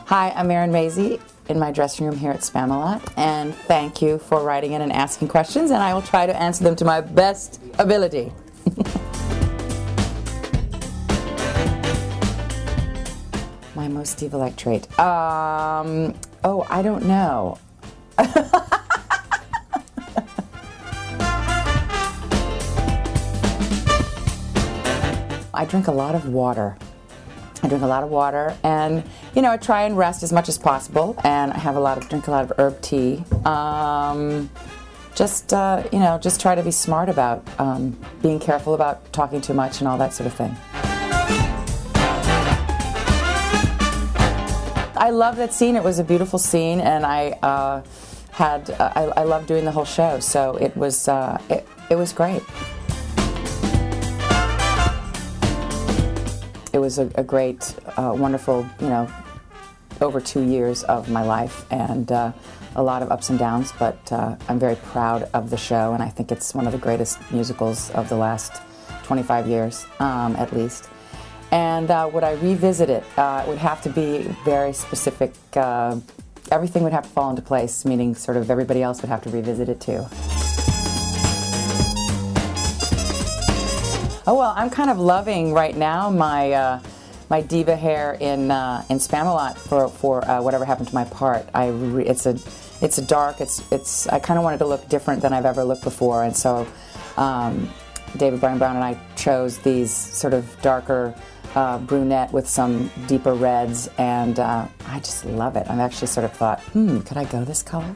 Hi, I'm Marin Mazzie in my dressing room here at Spamlot, and thank you for writing in and asking questions, and I will try to answer them to my best ability. My most diva-like trait. Oh, I don't know. I drink a lot of water. And I try and rest as much as possible, and I drink a lot of herb tea. Just try to be smart about being careful about talking too much and all that sort of thing. I love that scene. It was a beautiful scene, and I loved doing the whole show. So it was great. It was a great, wonderful, over 2 years of my life, and a lot of ups and downs, but I'm very proud of the show, and I think it's one of the greatest musicals of the last 25 years, at least. And would I revisit it? It would have to be very specific. Everything would have to fall into place, meaning sort of everybody else would have to revisit it too. Oh, well, I'm kind of loving right now my my diva hair in Spamlot for whatever happened to my part. It's a dark. I kind of wanted to look different than I've ever looked before, and so David Brian Brown and I chose these sort of darker brunette with some deeper reds, and I just love it. I've actually sort of thought, could I go this color?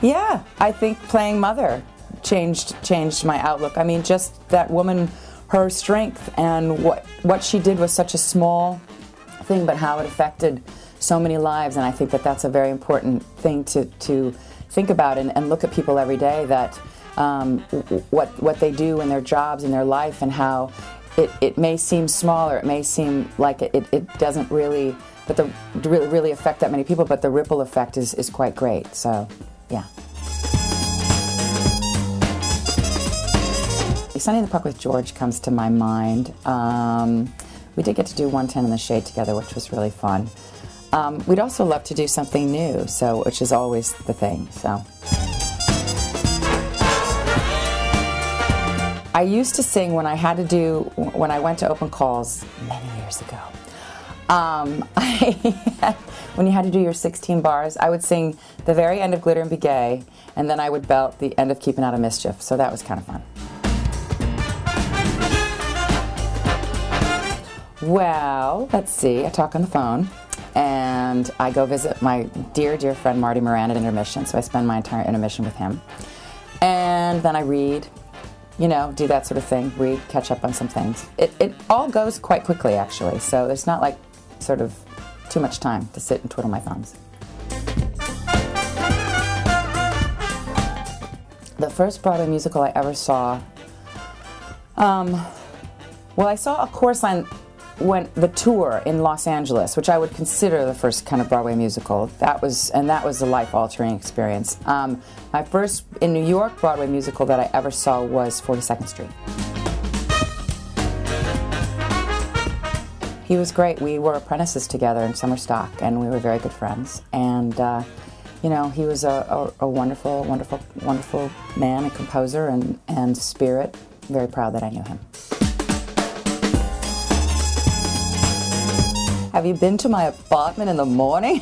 Yeah, I think playing Mother changed my outlook. I mean, just that woman, her strength, and what she did was such a small thing, but how it affected so many lives. And I think that that's a very important thing to think about and look at people every day, that what they do in their jobs, in their life, and how it may seem smaller, it may seem like it doesn't really, but really affect that many people, but the ripple effect is quite great. So, yeah. Sunny in the Park with George comes to my mind. We did get to do 110 in the Shade together, which was really fun. We'd also love to do something new, which is always the thing. So, I used to sing when I went to open calls many years ago. When you had to do your 16 bars, I would sing the very end of Glitter and Be Gay, and then I would belt the end of Keeping Out of Mischief. So that was kind of fun. Well, let's see. I talk on the phone, and I go visit my dear, dear friend Marty Moran at intermission, so I spend my entire intermission with him. And then I read, do that sort of thing, read, catch up on some things. It all goes quite quickly, actually, so there's not like sort of too much time to sit and twiddle my thumbs. The first Broadway musical I ever saw, well, I saw a chorus line when the tour in Los Angeles, which I would consider the first kind of Broadway musical. That was a life-altering experience. My first in New York Broadway musical that I ever saw was 42nd Street. He was great. We were apprentices together in summer stock, and we were very good friends. And he was a wonderful, wonderful, wonderful man, a composer, and spirit. Very proud that I knew him. Have you been to my apartment in the morning?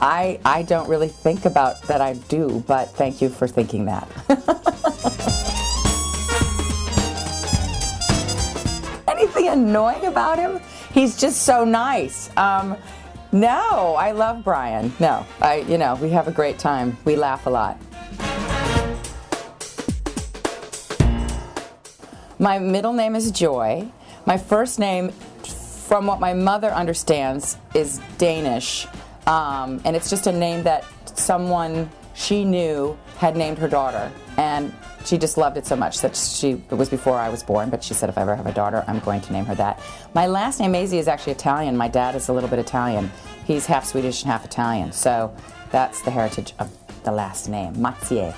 I don't really think about that I do, but thank you for thinking that. Anything annoying about him? He's just so nice. No, I love Brian. No, we have a great time. We laugh a lot. My middle name is Joy. My first name, from what my mother understands, is Danish, and it's just a name that someone she knew had named her daughter, and she just loved it so much that it was before I was born, but she said if I ever have a daughter, I'm going to name her that. My last name, Mazzie, is actually Italian. My dad is a little bit Italian. He's half Swedish and half Italian, so that's the heritage of the last name, Mazzie.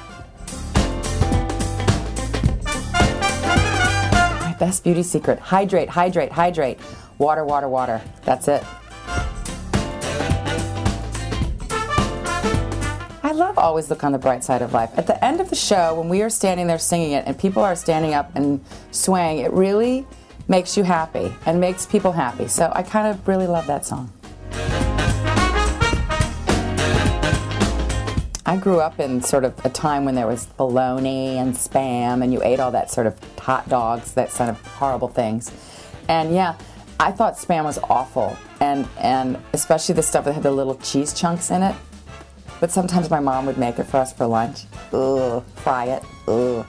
best beauty secret. Hydrate, hydrate, hydrate. Water, water, water. That's it. I love Always Look on the Bright Side of Life. At the end of the show, when we are standing there singing it and people are standing up and swaying, it really makes you happy and makes people happy. So I kind of really love that song. I grew up in sort of a time when there was bologna and Spam and you ate all that sort of hot dogs, that sort of horrible things. And yeah, I thought Spam was awful, and especially the stuff that had the little cheese chunks in it. But sometimes my mom would make it for us for lunch. Ugh, fry it. Ugh.